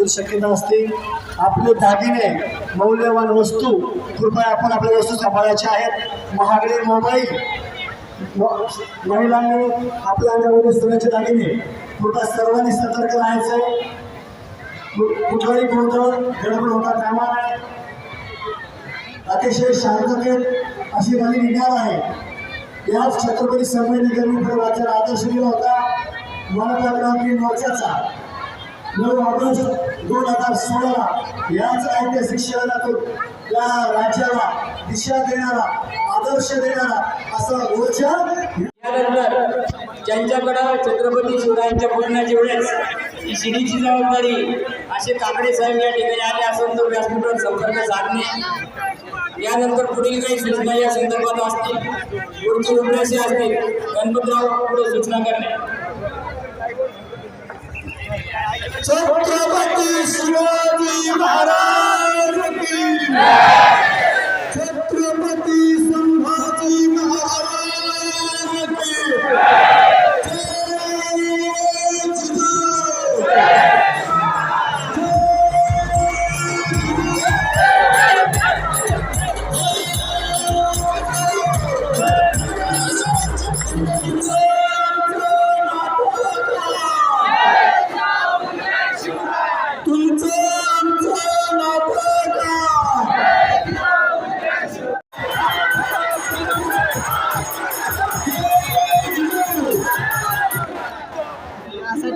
शक्यता असते आपले दागिने मौल्यवान वस्तू कृपया आपण आपल्या वस्तू सांभाळायच्या आहेत। महागडे मोबाईल महिलांनी आपल्या अंगामध्ये सोन्याचे दागिने कृपया सर्वांनी सतर्क राहायचंय। कुठलाही गोंधळ गडबड होता कामा नये। अतिशय शांततेत अशी रॅली निघणार आहे। याच छत्रपती संभाजीनगर आदर्श दिला होता मनपाक्रांती मोर्चाचा 9 ऑगस्ट 2016 याच ऐतिहासिक शहरातून या राज्याला दिशा देणारा आदर्श देणारा असा मोर्चा। यानंतर ज्यांच्याकडे छत्रपती शिवरायांच्या पुतण्याची वेळेस ही शिडीची जबाबदारी असे काकडे साहेब या ठिकाणी आले असून तो व्यासपीठावर संपर्क साधणे। यानंतर पुढील काही सूचना या संदर्भात असतील, पुढची रूपरेषा असतील, गणपतराव पुढे सूचना करणे। छत्रपती शिवाजी महाराज की छत्रपती संभाजी महाराज की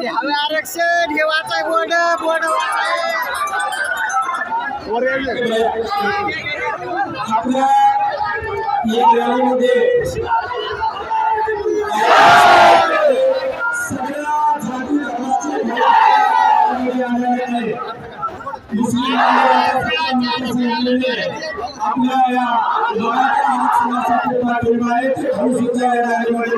हवे आरक्षण हे वाचाय बोर्ड आपल्या या रॅलीमध्ये सगळ्या जाती धर्माचे मुस्लिम आपल्या या मराठा आरक्षणासाठी पाठिंबा आहे ते सुद्धा या रॅलीमध्ये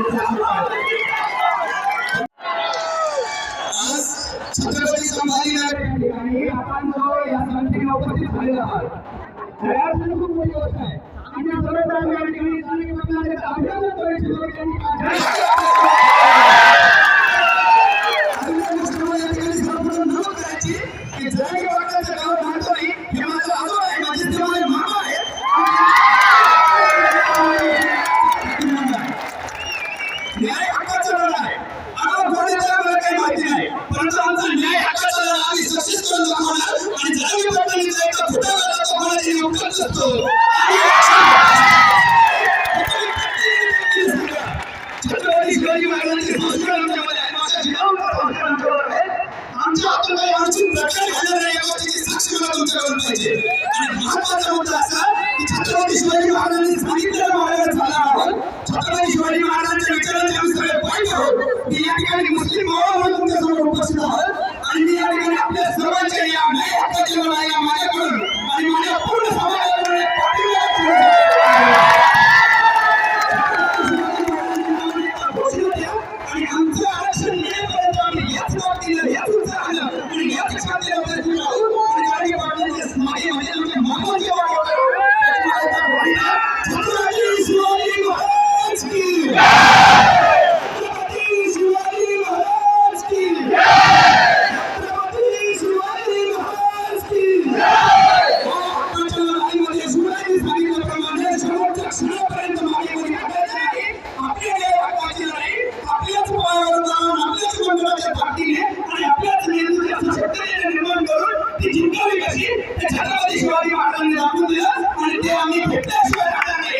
छत्रपती संभाजीनगर आणि आपण या संस्थेने उपस्थित झालेलो आहोत। खऱ्याच खूप मोठी गोष्ट आहे आणि सर्वत्र या ठिकाणी स्थानिक लोकांचे अभिनंदन करायची की जरी वाटतं गाव मानतो नाही हे माझं आजोबा आहे, माझे ते माझे मामा आहे। न्याय हक्काचा लढा आहे। आम्हाला कोणीतरी मला काही माहिती नाही, परंतु आमचा न्याय हक्काचा लढा आम्ही सक्सेस करून दाखवणार आणि जरी पटणीचा एका फुटाला कोणाची नुकसान असतो। छत्रपती शिवाजी महाराजांची हॉस्पिटल आमच्यामध्ये आहे, माझ्या जिल्ह्यावर हॉस्पिटल आमच्यावर आहे। आमच्या हातून काही अडचण प्रकार घडणार नाही या गोष्टीची साक्षी मला तुमच्याकडून पाहिजे। आणि महत्त्वाचा मुद्दा असा की छत्रपती शिवाजी महाराजांनी सांगितलेलं महाराज झाला आहोत। छत्रपती शिवाजी महाराजांच्या विचारांचे आम्ही सगळे पाहिजे आहोत। मी या ठिकाणी मुस्लिम भावा म्हणून तुमच्यासमोर उपस्थित आहोत आणि मी या ठिकाणी आपल्या सर्वांच्या या न्याय हक्काची लढाईला माझ्याकडून आणि माझ्या पूर्ण समाजाकडून एक पाठिंबा आणि आमचं आरक्षण मिळेपर्यंत आम्ही याच बाबतीला यातून झालं आणि याच बाबतीला आणि गाडी पाडण्याचे मागे म्हणजे आमच्या मामाची छत्रपती शिवाजी महाराज की छत्रपती शिवाजी महाराज की छत्रपती शिवाजी महाराज की हक्काच्या लढाईमध्ये शिवाजी सांगितल्याप्रमाणे शेवटच्या क्षणापर्यंत मागे वळून टाकायचं नाही। आपली न्याय हक्काची लढाई आपल्याच पायावर जाऊन आपल्याच मंदिराच्या पाठीने आणि आपल्याच नेतृत्वाचं शक्तीने निर्माण करून ती जिंकावी कशी हे छत्रपती शिवाजी महाराजांनी दाखवून दिलं आणि ते आम्ही भेटल्याशिवाय राहणार नाही।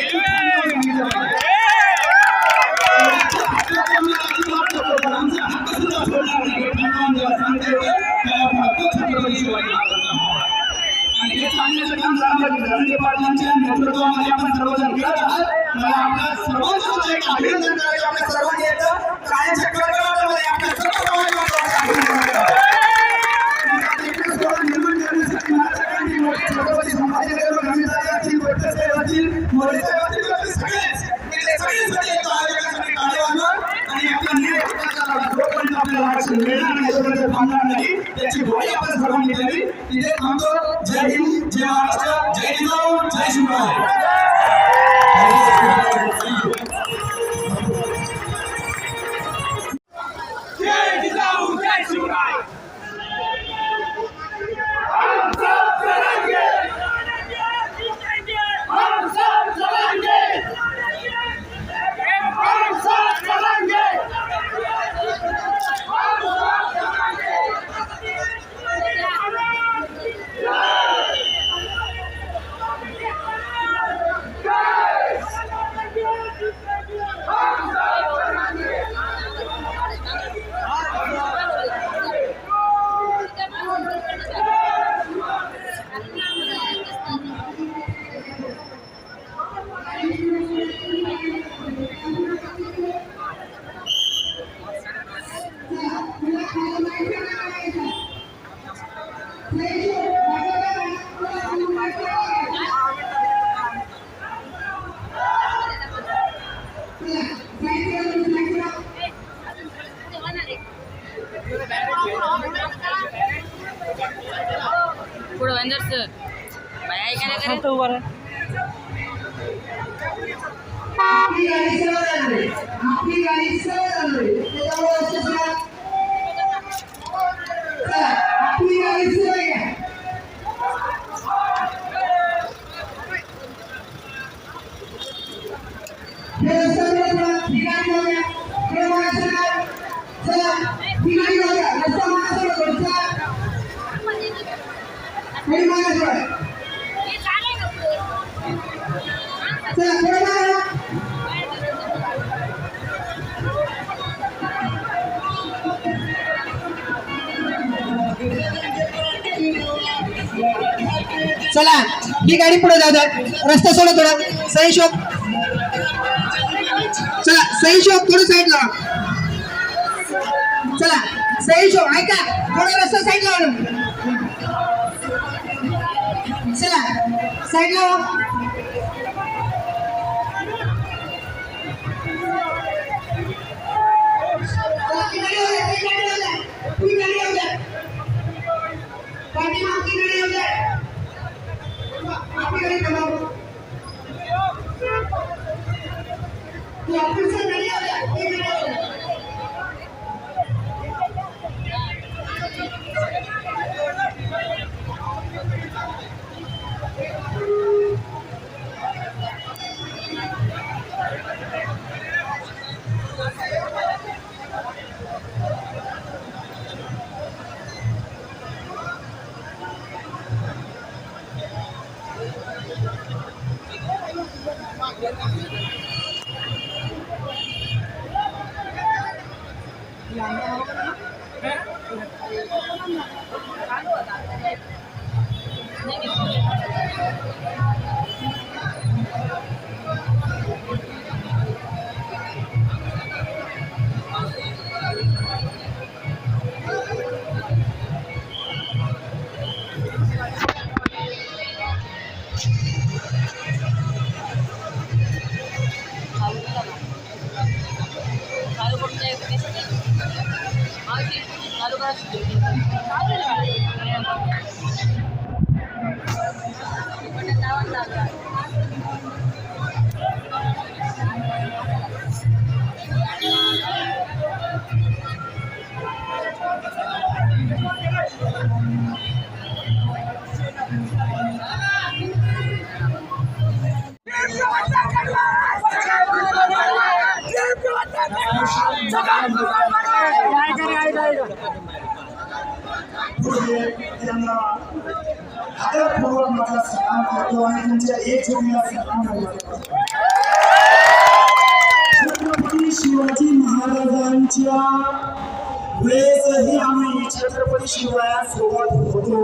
आमचा हक्क सुद्धा सोडणार नाही छत्रपती शिवाजी महाराजांना आणि हे सांगण्याचं काम धनंजय पाटलांच्या नेतृत्वामध्ये आपण सर्वजण करत आहात। मला आपल्या सर्वांचं एक अभिनंदन करायचं आपल्या सर्वांनी येतं काळ्याच्या कडकडाटामध्ये आपल्या सर्व निर्माण करण्यासाठी महाराष्ट्राची मोठी छत्रपती संभाजीनगर ग्रामीण आणि आपल्या न्याय हक्काचा आपल्याला आरक्षण मिळणार नाही त्याची ग्वाही आपण सर्वांनी द्यावी। तिथे थांबतो। जय हिंद। जय महाराष्ट्र, जय जिजाऊ, जय शिवराय. जय जिजाऊ जय शिवराय. हम सब चलेंगे. हम सब चलेंगे. पुढं वेंदर सर बाय काय करे तो उभा राहा. आपली गाडी सरळ आली. आपली गाडी सरळ आली. त्याच्यामुळे चला, आपली गाडी सरळ घ्या. हे रस्ता बघा, ही गाडी बघा. हे माणसं चला, ही गाडी बघा. रस्ता माणसाला बघा. हे माणसं चला, पुढे बघा. चला ही गाडी पुढे जाऊ द्या. रस्ता सोडा थोडा. सही शोक. चला सही शोक थोडं साईड लावा. चला सही शोक ऐका थोडा रस्ता साईड लावा. चला साईड लावा. त्यांना आदरपूर्वक माझा सन्मान करतो आणि तुमच्या एकजुटीला सन्मान करतो. छत्रपती शिवाजी महाराजांच्या वेळेसही आम्ही छत्रपती शिवरायांसोबत होतो.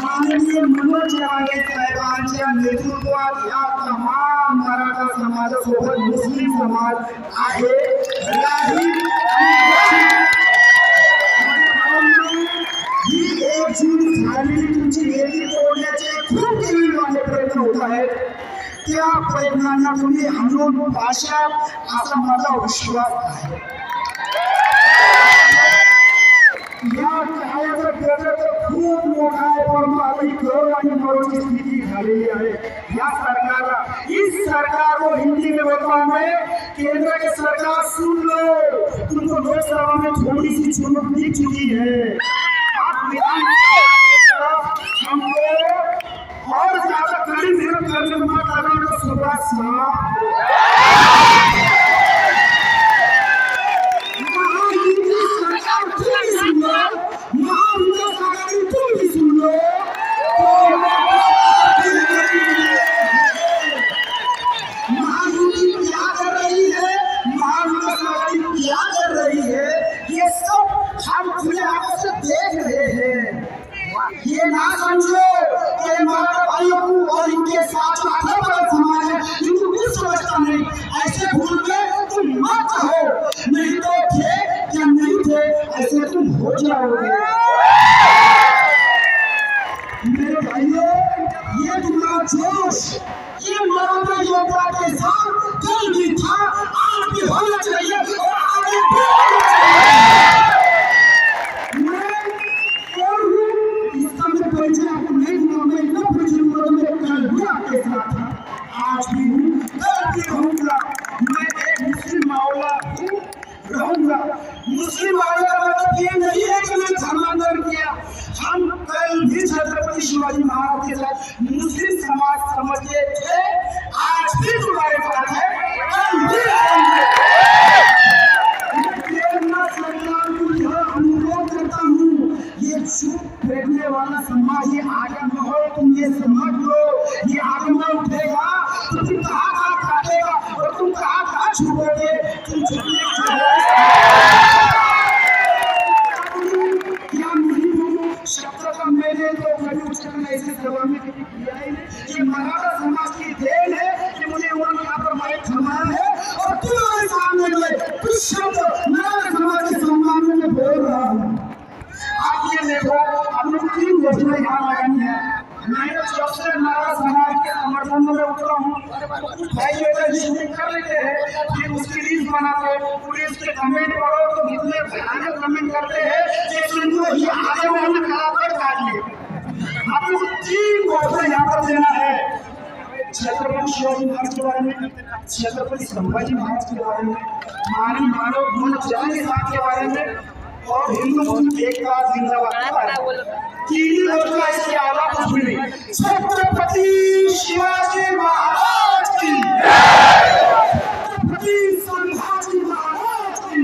माननीय मनोज जरांगे साहेबांच्या नेतृत्वात या तमाम मराठा समाजासोबत मुस्लिम समाज आहे. ही एकजूट झालेली तुमची वेदी तोडण्याचे खूप केलेले प्रयत्न होत आहेत. त्या प्रयत्नांना तुम्ही हमलोट भाषा असा माझा विश्वास आहे. या कार्याचं केलं तर खूप ही करोड आणि करोडची स्थिती झालेली आहे या सरकारला इस सरकार को हिंदी में बताऊं मैं केंद्र की सरकार सुन लो तुमको लोकसभा में थोड़ी सी चुनौती दिख चुकी है आप विधानसभा हमको और ज्यादा कड़ी मेहनत करने में मत लगाना तो सुबह ये ना समझो कि माता भाइयों को और इनके साथ जो आधा बड़ा समाज है जिनको कुछ समझता नहीं ऐसे भूल में तुम मत हो नहीं तो थे या नहीं थे ऐसे तुम हो जाओगे मेरे भाइयों ये तुम्हारा जोश ये मरना योद्धा के साथ कल भी था आज भी होना चाहिए और आगे भी होना चाहिए आज भी हूँ कल भी रहूंगा मैं एक मुस्लिम मौला हूँ रहूंगा मुस्लिम मौला का मतलब ये नहीं है कि मैं धर्मांतरण किया हम कल भी छत्रपति शिवाजी महाराज के साथ मुस्लिम समाज समझते थे आज भी तुम्हारे साथ है कल भी रहेंगे मैं सरकार को यह अनुरोध करता हूँ ये चुप बैठने वाला समाज ये आगे न हो तुम ये समझ लो ये आगे न उठेगा तो तुम कहाँ काटेगा और तुम कहाँ छुपोगे तुम छुपने क्या नहीं बोलो शब्द का मैंने तो कभी उच्चारण ऐसे सभा में कभी किया ही नहीं ये मराठा समाज की देन है कि मुझे उन्होंने यहाँ पर माइक थमाया है और तुम्हारे सामने में कुछ शब्द मराठा समाज के सम्मान में बोल रहा हूँ आप ये देखो हम लोग 3 घोषणा यहाँ लगानी है मैंने जब से मराठा समाज के समर्थन में उतरा हूँ भाई बेटा शूटिंग कर लेते हैं फिर उसकी रील्स बनाते पुलिस के कमेंट पढ़ो तो इतने भयानक कमेंट करते हैं कि सुनो ये आगे में हमने खराब कर काटिए हम लोग 3 घोषणा यहाँ पर देना है छत्रपति शिवाजी महाराज के बारे में छत्रपति संभाजी महाराज के बारे में मानव मानव गुण जाति के बारे में और हिंदू मुस्लिम एकता जिंदाबाद 3 घोषणा इसके अलावा कुछ भी नहीं छत्रपति शिवाजी महाराज की छत्रपति संभाजी महाराज की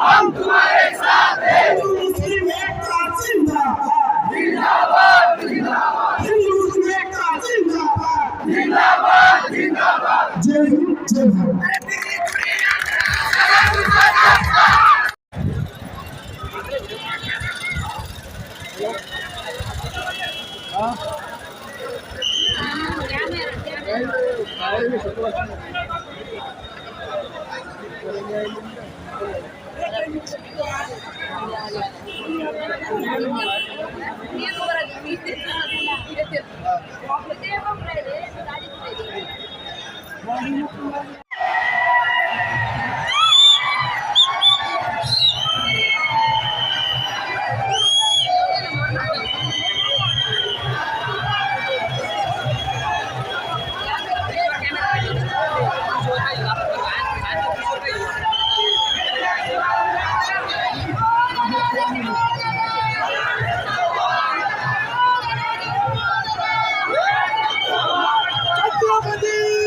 हम तुम्हारे साथ हैं मुस्लिम एकता जिंदाबाद जिंदाबाद जिंदाबाद हिंदू मुस्लिम एकता जिंदाबाद जिंदाबाद जिंदाबाद जय हिंद जय भारत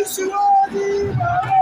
Shivaji Maharaj!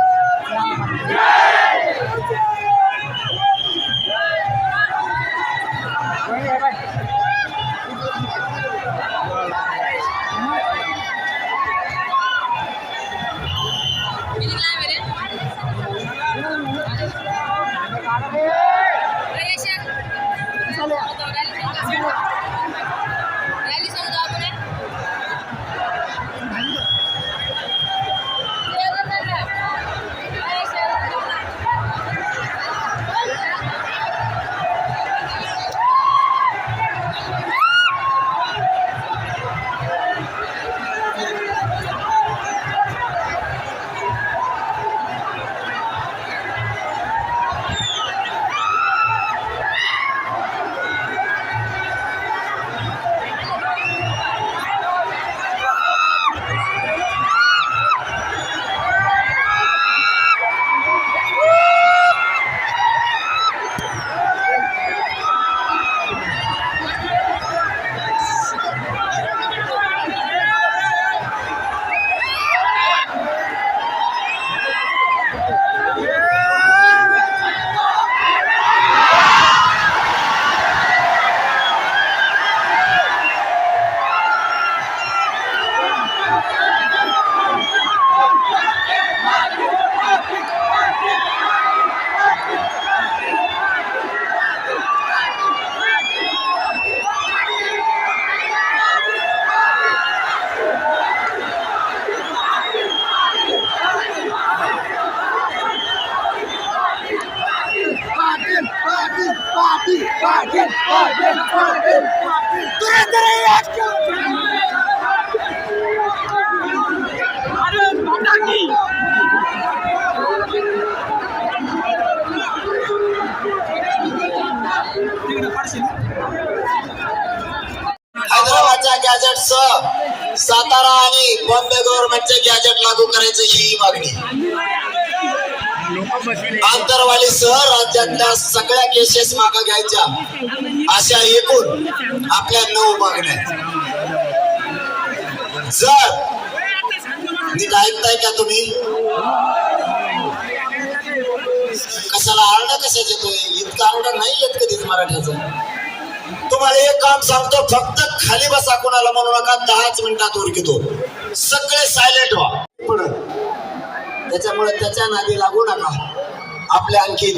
हैदराबादच्या गॅजेटसह सातारा आणि बॉम्बे गव्हर्नमेंटचे गॅजेट लागू करायचं ही मागणी. आंतरवालीसह राज्यातल्या सगळ्या केसेस मागे घ्यायच्या अशा एकूण आपल्या 9 मागण्या. जर नीट ऐकताय का तुम्ही? कशाला आरडा कशाच येतोय? इतका आरडा नाही येत कधीच मराठ्याचा. तुम्हाला एक काम सांगतो, फक्त खाली बसा, कोणाला म्हणू नका. 10च मिनिटात उरकितो. सगळे सायलेंट व्हा. त्याच्यामुळे त्याच्या नादी लागू नका. आपल्या आणखी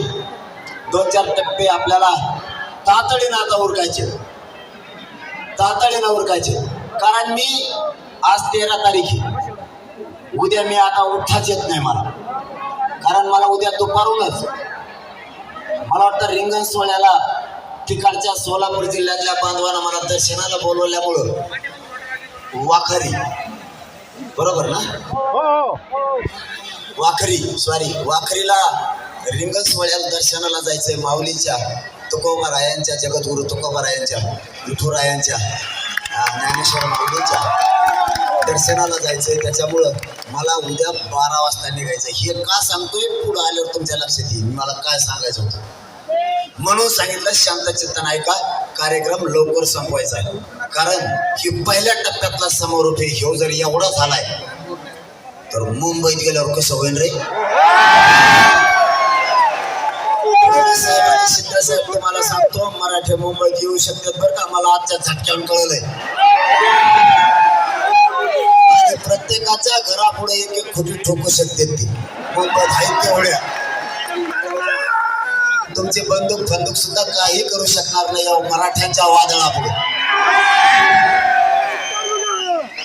2-4 टप्पे आपल्याला तातडीनं आता उरकायचे, तातडीनं उरकायचे. कारण मी आज 13 तारीख, उद्या मी आता उठाच येत नाही मला. कारण मला उद्या दुपारूनच मला वाटतं रिंगण सोहळ्याला तिकडच्या सोलापूर जिल्ह्यातल्या बांधवांना मला दर्शनाला बोलवल्यामुळं वाखरी, बरोबर ना? वाखरीला रिंगण सोहळ्याला दर्शनाला जायचंय. माऊलीच्या, तुकोबारायांच्या, जगद्गुरु तुकोबारायांच्या, विठुरायांच्या, ज्ञानेश्वर माऊलीच्या दर्शनाला जायचंय. त्याच्यामुळं मला उद्या 12 वाजता निघायचं. हे का सांगतोय पुढे आल्यावर तुमच्या लक्षात येईल मला काय सांगायचं होतं. म्हणून सांगितलं शांतचित्तानं ऐका, कार्यक्रम लवकर संपवायचा आहे. कारण ही पहिल्या टप्प्यातला समारोप आहे. ह्यो जर एवढा झालाय तर मुंबईत गेल्यावर कसं होईल रे? साहेब तुम्हाला सांगतो, मराठी मुंबईत येऊ शकतात बरं का. मला आजच्या झटक्यावर कळलंय. आणि प्रत्येकाच्या घरापुढे एक खोटी ठोकू शकते ती. मुंबईत आहेत तेवढ्या. तुमचे बंदूक सुद्धा काही करू शकणार नाही या मराठ्यांच्या वादळापुढे.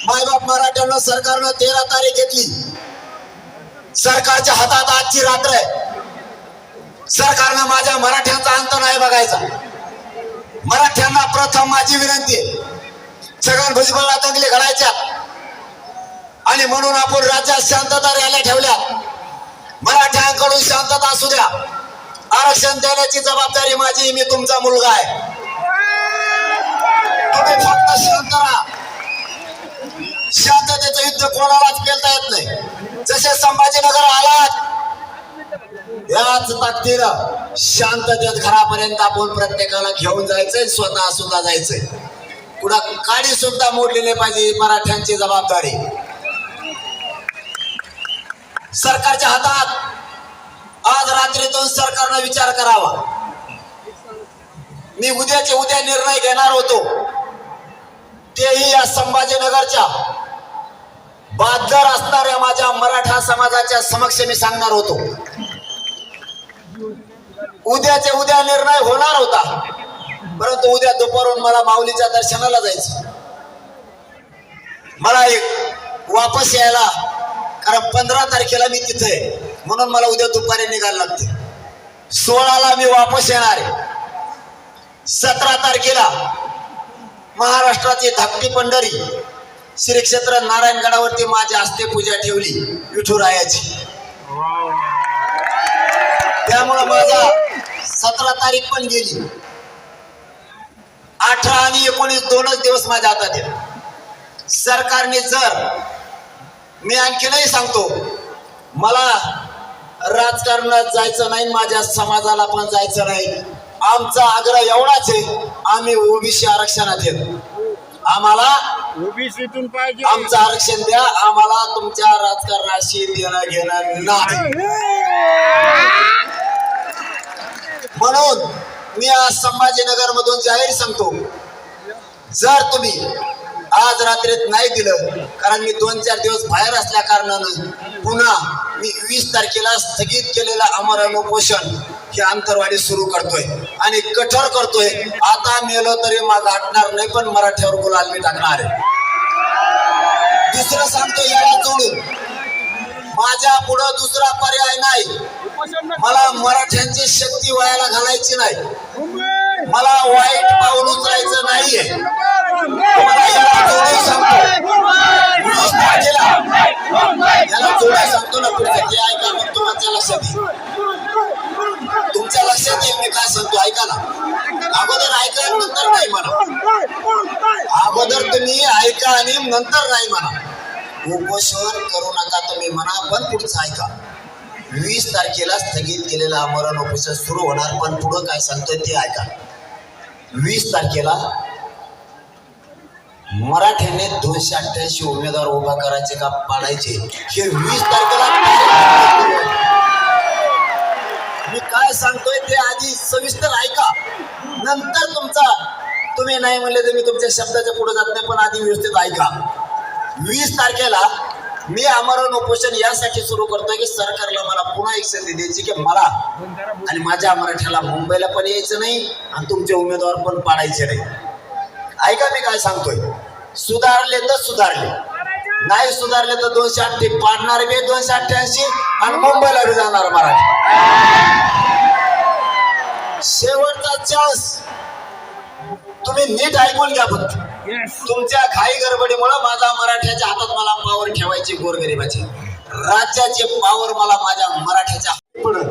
मायबाप मराठ्यांना सरकारनं 13 तारीख घेतली. सरकारच्या हातात आजची रात्र आहे. सरकारनं माझ्या मराठ्यांचा अंत नाही बघायचा. मराठ्यांना प्रथम माझी विनंती आहे, छगन भुजबळला दंगली घडायच्या आणि म्हणून आपण राज्यात शांतता रॅल्या ठेवल्या. मराठ्यांकडून शांतता असू द्या. आरक्षण देण्याची जबाबदारी माझी. मी तुमचा मुलगा आहे. तुम्ही फक्त शांत राहा. शांततेचं युद्ध कोणालाच पेलता येत नाही. जसे संभाजीनगर आलात याच ताकदीनं शांततेत घरापर्यंत आपण प्रत्येकाला घेऊन जायचंय. स्वतः सुद्धा जायचंय. कुणा काडी सुद्धा मोडली नाही पाहिजे. मराठ्यांची जबाबदारी सरकारच्या हातात. आज रात्रीतून सरकारनं विचार करावा. मी उद्याचे उद्या निर्णय घेणार होतो, तेही या संभाजीनगरच्या बहादर असणाऱ्या माझ्या मराठा समाजाच्या समक्ष मी सांगणार होतो. उद्याचे उद्या निर्णय होणार होता, परंतु उद्या दुपारून मला माऊलीच्या दर्शनाला जायचं. मला एक वापस यायला, कारण 15 तारखेला मी तिथे आहे, म्हणून मला उद्या दुपारी निघायला लागते. 16ला मी वापस येणार आहे. 17 तारखेला महाराष्ट्राची धाकटी पंढरी श्री क्षेत्र नारायणगडावरती माझ्या हस्ते पूजा ठेवली विठुरायाची. त्यामुळे माझा 17 तारीख पण गेली. 18 आणि 19 दोनच दिवस माझ्या हातात आहेत. सरकारने जर, मी आणखीनही सांगतो, मला राजकारणात जायचं नाही, माझ्या समाजाला पण जायचं नाही. आमचा आग्रह एवढाच आहे, आम्ही ओबीसी आरक्षणात येतो. आम्हाला ओबीसीतून पाहिजे, आमचं आरक्षण द्या. आम्हाला तुमच्या राजकारणाशी देणं घेणं नाही. म्हणून मी आज संभाजीनगर मधून जाहीर सांगतो, जर तुम्ही आज रात्रीत नाही दिलं, कारण मी 2-4 दिवस बाहेर असल्या कारणानं पुन्हा मी 20 तारखेला स्थगित केलेलं आमरण उपोषण हे आंतरवाडी सुरू करतोय आणि कठोर करतोय. आता मेलो तरी मग हटणार नाही, पण मराठ्यावर गुलाल मी टाकणार आहे. दुसरं सांगतो याला जोडून, माझ्या पुढं दुसरा पर्याय नाही. मला मराठ्यांची शक्ती वायाला घालायची नाही. मला वाईट पाऊल उचलायचं नाहीये. तुम्हाला याला जोडून सांगतो. 20 तारखेला याला जोडून सांगतो ना पुढचं ते ऐका, मग तुमच्या लक्षात येईल. तुमच्या लक्षात येईल मी काय सांगतो, ऐका ना. अगोदर ऐका आणि नंतर नाही म्हणा. अगोदर तुम्ही ऐका आणि नंतर नाही म्हणा. उपोषण करू नका तुम्ही म्हणा, पण पुढचं ऐका. 20 तारखेला स्थगित केलेलं आमरण उपोषण सुरू होणार, पण पुढं काय सांगतोय ते ऐका. 20 तारखेला मराठ्याने 288 उमेदवार उभा करायचे का पाडायचे हे 20 तारखेला. मी काय सांगतोय ते आधी सविस्तर ऐका, नंतर तुम्ही नाही म्हणले तर मी तुमच्या शब्दाच्या पुढे जात नाही, पण आधी व्यवस्थित ऐका. 20 तारखेला मी आमरण उपोषण यासाठी सुरू करतोय की सरकारला मला पुन्हा एक संधी द्यायची की मला आणि माझ्या मराठ्याला मुंबईला पण यायचं नाही आणि तुमचे उमेदवार पण पाडायचे नाही. ऐका मी काय सांगतोय. सुधारले तर सुधारले, नाही सुधारले तर 288 पाडणार बी 288 आणि मुंबईला बी जाणार मराठी. शेवटचा चान्स तुम्ही नीट ऐकून घ्या. फक्त तुमच्या घाई गडबडीमुळे माझा मराठ्याच्या हातात मला पावर ठेवायची, गोरगरिबाची राज्याची पावर मला माझ्या मराठ्याच्या हातात.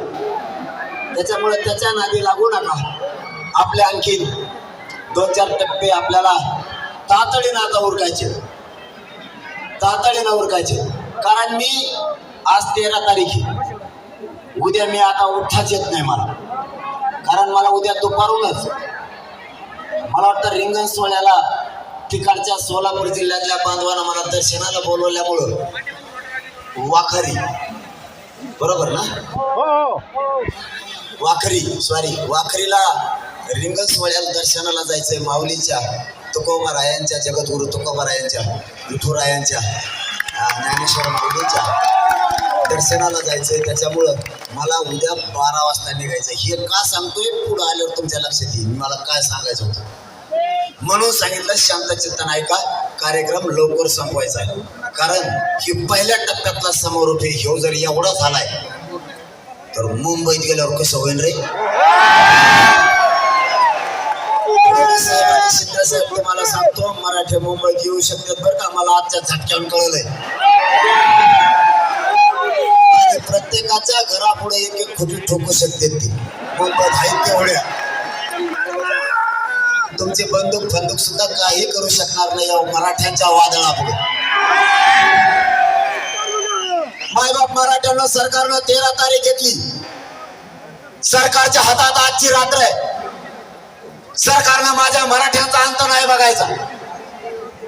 त्याच्यामुळे त्याच्या नादी लागू नका. आपल्या आणखी 2-4 टप्पे आपल्याला तातडीनं आता उरकायचे. कारण मी आज 13 तारीख, उद्या मी आता उठाच येत नाही मला. कारण मला उद्या दुपारूनच मला वाटतं रिंगण सोहळ्याला तिकडच्या सोलापूर जिल्ह्यातल्या बांधवांना मला दर्शनाला बोलवल्यामुळं वाखरी, बरोबर ना, वाखरीला रिंगण सोहळ्याला दर्शनाला जायचंय. माऊलीच्या, तुकोबारायांच्या, जगद्गुरु तुकोबारायांच्या, विठुरायांच्या, ज्ञानेश्वर माऊलीच्या दर्शनाला जायचंय. त्याच्यामुळं मला उद्या 12 वाजता निघायचं. हे का सांगतोय पुढे आल्यावर तुमच्या लक्षात येईल मला काय सांगायचं होतं, म्हणून सांगितलं. शांतचित्तानं ऐका, कार्यक्रम लवकर संपवायचा आहे. कारण ही पहिल्या टप्प्यातला समारोप आहे. ह्यो जर एवढा झालाय तर मुंबईत गेल्यावर कसं होईल रे. साहेब आणि शिंदे साहेब तुम्हाला सांगतो, मराठी मुंबईत येऊ शकतात बरं का. मला आजच्या झटक्यानं कळलंय. आणि प्रत्येकाच्या घरापुढे एक खोटी ठोकू शकते ती मुंबईत आहेत तेवढ्या. तुमचे बंदूक सुद्धा काही करू शकणार नाही या मराठ्यांच्या वादळापुढे. मायबाप मराठ्यांना सरकारनं 13 तारीख घेतली. सरकारच्या हातात आजची रात्र आहे. सरकारनं माझ्या मराठ्यांचा अंत नाही बघायचा.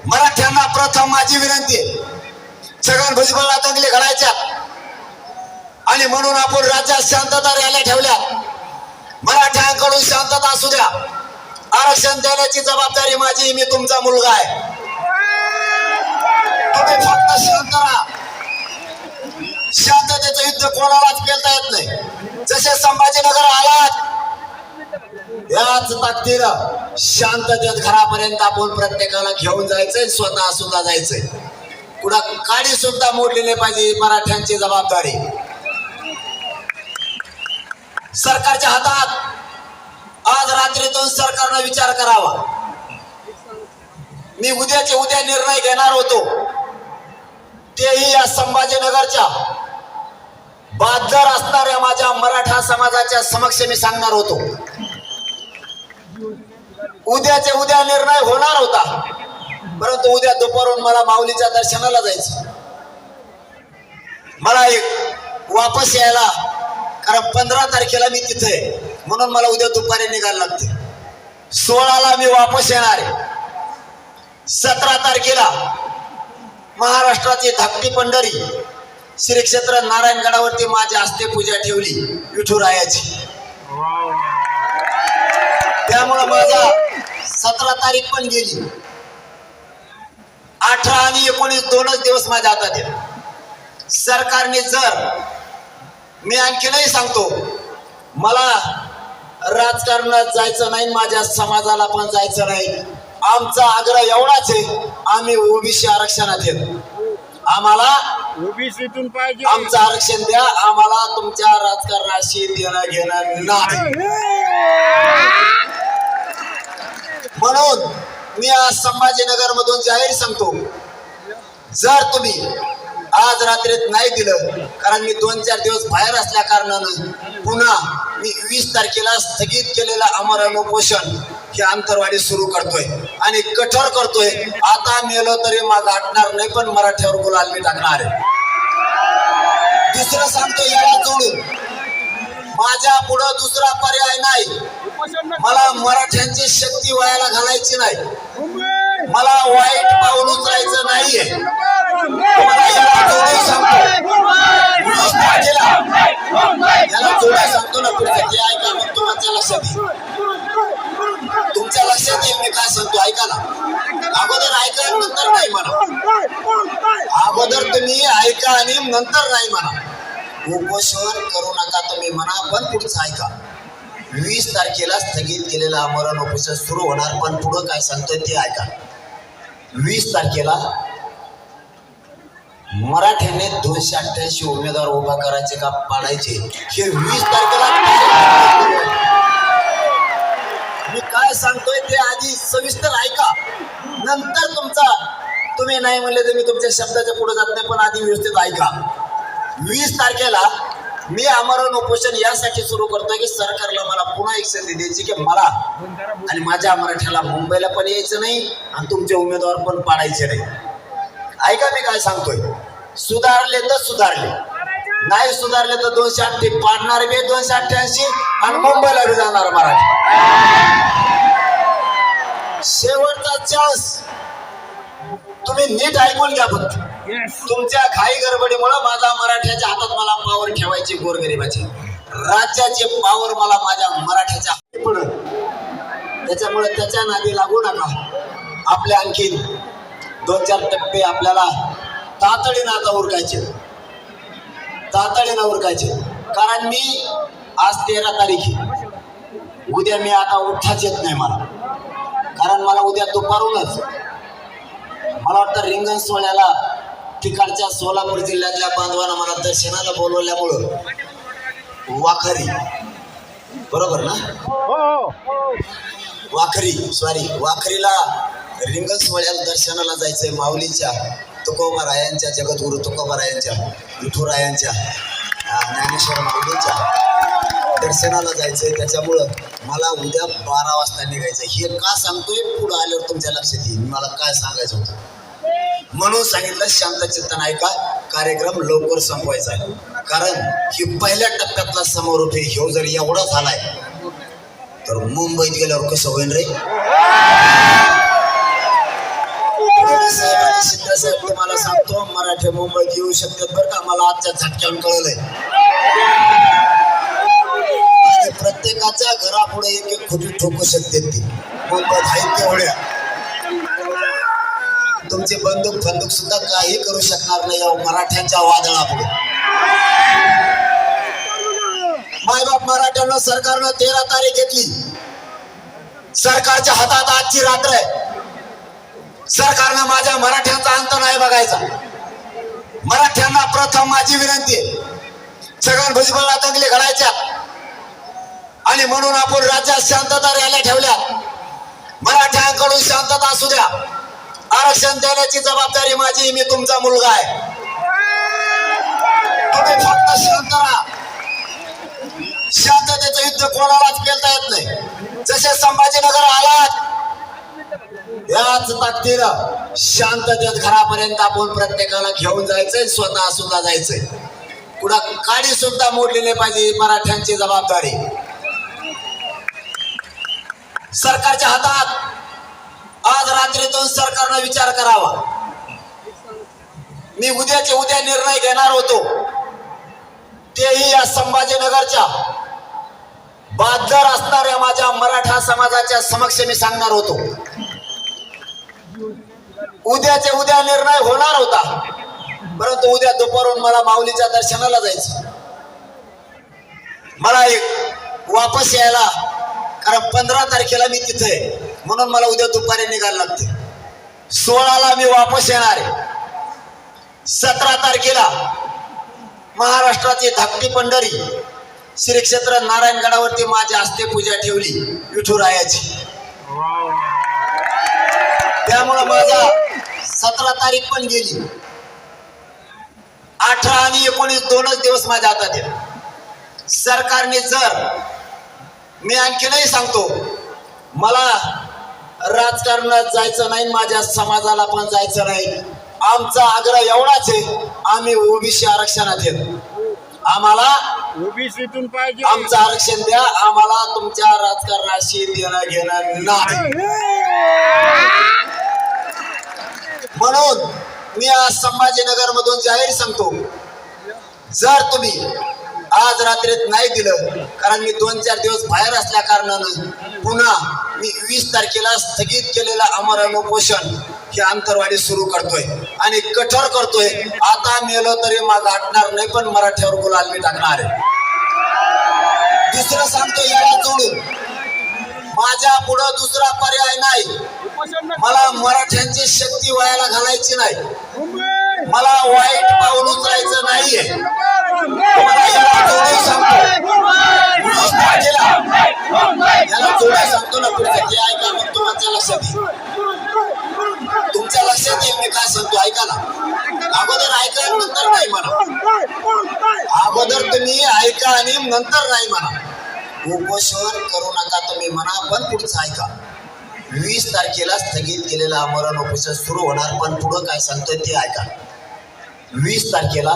मराठ्यांना प्रथम माझी विनंती आहे, छगन भुजबळला दंगली घडायच्या आणि म्हणून आपण राज्यात शांतता रॅल्या ठेवल्या. मराठ्यांकडून शांतता असू द्या. आरक्षण देण्याची जबाबदारी माझी. मी तुमचा मुलगा आहे. तुम्ही फक्त शांत राहा. शांततेचं युद्ध कोणालाच पेलता येत नाही. जसे संभाजीनगर आलात याच ताकदीनं शांततेत घरापर्यंत आपण प्रत्येकाला घेऊन जायचंय, स्वतः सुद्धा जायचंय. कुणा काडी सुद्धा मोडली नाही पाहिजे. मराठ्यांची जबाबदारी सरकारच्या हातात. आज रात्रीतून सरकारनं विचार करावा. मी उद्याचे उद्या निर्णय घेणार होतो, तेही या संभाजीनगरच्या बादर असणाऱ्या माझ्या मराठा समाजाच्या समक्ष मी सांगणार होतो. उद्याचे उद्या निर्णय होणार होता, परंतु उद्या दुपारून मला माऊलीच्या दर्शनाला जायचं. मला एक वापस यायला, कारण 15 तारखेला मी तिथे आहे, म्हणून मला उद्या दुपारी निघायला लागते. 16ला मी वापस येणार आहे. 17 तारखेला महाराष्ट्राची धाकटी पंढरी श्री क्षेत्र नारायणगडावरती माझ्या हस्ते पूजा ठेवली विठुरायाची. त्यामुळे माझा 17 तारीख पण गेली. 18 आणि 19 दोनच दिवस माझ्या हातात आहेत. सरकारने जर, मी आणखीनही सांगतो, मला राजकारणात जायचं नाही, माझ्या समाजाला पण जायचं नाही. आमचा आग्रह एवढाच आहे, आम्ही ओबीसी आरक्षणात येतो. आम्हाला ओबीसीतून पाहिजे, आमचं आरक्षण द्या. आम्हाला तुमच्या राजकारणाशी देणं घेणं नाही. म्हणून मी आज संभाजीनगर मधून जाहीर सांगतो, जर तुम्ही आज रात्रीत नाही दिलं, कारण मी 2-4 दिवस बाहेर असल्या कारणानं पुन्हा मी 20 तारखेला स्थगित केलेलं अमरण उपोषण हे आंतरवाडी सुरू करतोय आणि कठोर करतोय. आता मेलो तरी मग गाठणार नाही, पण मराठ्यावर गुलाल मी टाकणार आहे. दुसरं सांगतो याला जोडून, माझ्या पुढं दुसरा पर्याय नाही. मला मराठ्यांची शक्ती वायाला घालायची नाही, मला वाईट पाऊल उचलायचं नाहीये. मला याला जोडून सांगतो, 20 तारखेला याला जोडून सांगतो ना पुढचं ते ऐका, मग तुमच्या लक्षात येईल. तुमच्या लक्षात येईल मी काय सांगतो, ऐका ना. अगोदर ऐका आणि नंतर नाही म्हणा. अगोदर तुम्ही ऐका आणि नंतर नाही म्हणा. उपोषण करू नका तुम्ही म्हणा, पण पुढचं ऐका. 20 तारखेला स्थगित केलेलं आमरण उपोषण सुरू होणार, पण पुढं काय सांगतोय ते ऐका. 20 तारखेला मराठ्याने 288 उमेदवार उभा करायचे का पाडायचे हे 20 तारखेला. मी काय सांगतोय ते आधी सविस्तर ऐका, नंतर तुम्ही नाही म्हणले तर मी तुमच्या शब्दाच्या पुढे जात नाही, पण आधी व्यवस्थित ऐका. 20 तारखेला मी आमरण उपोषण यासाठी सुरू करतोय की सरकारला मला पुन्हा एक संधी द्यायची की मला आणि माझ्या मराठ्याला मुंबईला पण यायचं नाही आणि तुमचे उमेदवार पण पाडायचे नाही. ऐका मी काय सांगतोय. सुधारले तर सुधारले, नाही सुधारले तर 288 पाडणार बी 288 आणि मुंबईला बी जाणार मराठी. शेवटचा चान्स तुम्ही नीट ऐकून घ्या. फक्त तुमच्या घाई गडबडीमुळे माझा मराठ्याच्या हातात मला पावर ठेवायची गोरगरिबाची, राज्याची पावर मला माझ्या मराठ्याच्या पडत. त्याच्यामुळे त्याच्या नादी लागू नका. आपल्या आणखीन 2-4 टप्पे आपल्याला तातडीनं आता उरकायचे, तातडीनं उरकायचे. कारण मी आज 13 तारीख, उद्या मी आता उठाच येत नाही मला, कारण मला उद्या दुपारूनच मला वाटतं रिंगण सोहळ्याला तिकडच्या सोलापूर जिल्ह्यातल्या बांधवांना मला दर्शनाला बोलवल्यामुळं वाखरी, बरोबर ना, वाखरीला रिंगण सोहळ्याला दर्शनाला जायचंय. माऊलीच्या, तुकोबारायांच्या, जगद्गुरु तुकोबारायांच्या, विठुरायांच्या, ज्ञानेश्वर माऊलीच्या दर्शनाला जायचंय. त्याच्यामुळं मला उद्या 12 वाजता निघायचं. हे का सांगतोय पुढं आल्यावर तुमच्या लक्षात येईल मला काय सांगायचं होतं, म्हणून सांगितलं. शांत चित्तानं ऐका, कार्यक्रम लवकर संपवायचा आहे. कारण ही पहिल्या टप्प्यातला समारोप आहे. ह्यो जर एवढा झालाय तर मुंबईत गेल्यावर कसं होईल रे. साहेब आणि शिंदे साहेब तुम्हाला सांगतो, मराठी मुंबईत येऊ शकतात बरं का, मला आजच्या झटक्यावर कळलंय. आणि प्रत्येकाच्या घरापुढे एक खोटी ठोकू शकते ती मुंबईत आहेत तेवढ्या. तुमचे बंदूक सुद्धा काही करू शकणार नाही या मराठ्यांच्या वादळापुढे. मायबाप मराठ्यांना सरकारनं 13 तारीख घेतली. सरकारच्या हातात आजची रात्र आहे. सरकारनं माझ्या मराठ्यांचा अंत नाही बघायचा. मराठ्यांना प्रथम माझी विनंती आहे, छगन भुजबळला दंगली घडायच्या आणि म्हणून आपण राज्यात शांतता रॅल्या ठेवल्या. मराठ्यांकडून शांतता असू द्या. आरक्षण देण्याची जबाबदारी माझी, मी तुमचा मुलगा आहे. तुम्ही फक्त शांत राहा. शांततेचं युद्ध कोणालाच पेलता येत नाही. जसे संभाजीनगर आलात याच ताकदीनं शांततेत घरापर्यंत आपण प्रत्येकाला घेऊन जायचंय, स्वतः सुद्धा जायचंय. कुणा काडी सुद्धा मोडली नाही पाहिजे. मराठ्यांची जबाबदारी सरकारच्या हातात. आज रात्रीतून सरकारनं विचार करावा. मी उद्याचे उद्या निर्णय घेणार होतो, तेही या संभाजीनगरच्या बादर असणाऱ्या माझ्या मराठा समाजाच्या समक्ष मी सांगणार होतो. उद्याचे उद्या निर्णय होणार होता, परंतु उद्या दुपारून मला माऊलीच्या दर्शनाला जायचं. मला एक वापस यायला, कारण 15 तारखेला मी तिथे आहे, म्हणून मला उद्या दुपारी निघायला लागते. 16ला मी वापस येणार आहे. 17 तारखेला महाराष्ट्राची धाकटी पंढरी श्री क्षेत्र नारायणगडावरती माझ्या हस्ते पूजा ठेवली विठुरायाची. त्यामुळं माझा 17 तारीख पण गेली. 18 आणि 19 दोनच दिवस माझ्या हातात आहेत. सरकारने जर, मी आणखीनही सांगतो, मला राजकारणात जायचं नाही, माझ्या समाजाला पण जायचं नाही. आमचा आग्रह एवढाच आहे, आम्ही ओबीसी आरक्षणात येतो. आम्हाला ओबीसीतून पाहिजे आमचं आरक्षण द्या. आम्हाला तुमच्या राजकारणाशी देणं घेणं नाही. म्हणून मी आज संभाजीनगर मधून जाहीर सांगतो, जर तुम्ही आज रात्रीत नाही दिलं, कारण मी 2-4 दिवस बाहेर असल्या कारणानं पुन्हा मी 20 तारखेला स्थगित केलेलं अमरण उपोषण हे अंतरवाडी सुरू करतोय आणि कठोर करतोय. आता मेलो तरी मग हटणार नाही, पण मराठ्यावर गुलाल मी टाकणार आहे. दुसरं सांगतो याला जोडून, माझ्या पुढं दुसरा पर्याय नाही. मला मराठ्यांची शक्ती वायाला घालायची नाही. मला वाईट पाऊल उचलायचं नाहीये. मला याला जोडून सांगतो, 20 तारखेला याला जोडून सांगतो ना, पुढचं ते ऐका, मग तुमच्या लक्षात येईल. तुमच्या लक्षात येईल मी काय सांगतो, ऐका ना. अगोदर ऐका आणि नंतर नाही म्हणा. अगोदर तुम्ही ऐका आणि नंतर नाही म्हणा. उपोषण करू नका तुम्ही म्हणा, पण पुढचं ऐका. 20 तारखेला स्थगित केलेलं अमरण उपोषण सुरू होणार, पण पुढं काय सांगतोय ते ऐका. 20 तारखेला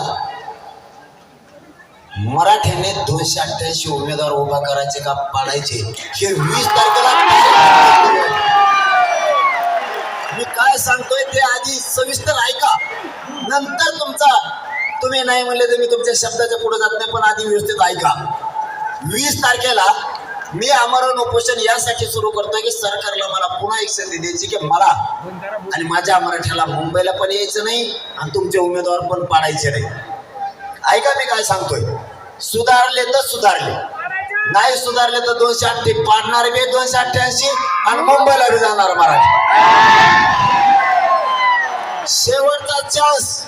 मराठ्याने 288 उमेदवार उभा करायचे का पाडायचे हे 20 तारखेला. मी काय सांगतोय ते आधी सविस्तर ऐका, नंतर तुम्ही नाही म्हणले तर मी तुमच्या शब्दाच्या पुढे जात नाही, पण आधी व्यवस्थित ऐका. 20 तारखेला मी आमरण उपोषण यासाठी सुरू करतोय की सरकारला मला पुन्हा एक संधी द्यायची की मला आणि माझ्या मराठ्याला मुंबईला पण यायचं नाही आणि तुमचे उमेदवार पण पाडायचे नाही. ऐका मी काय सांगतोय. सुधारले तर सुधारले, नाही सुधारले तर 288 पाडणार बी 288 आणि मुंबईला बी जाणार मराठी. शेवटचा चान्स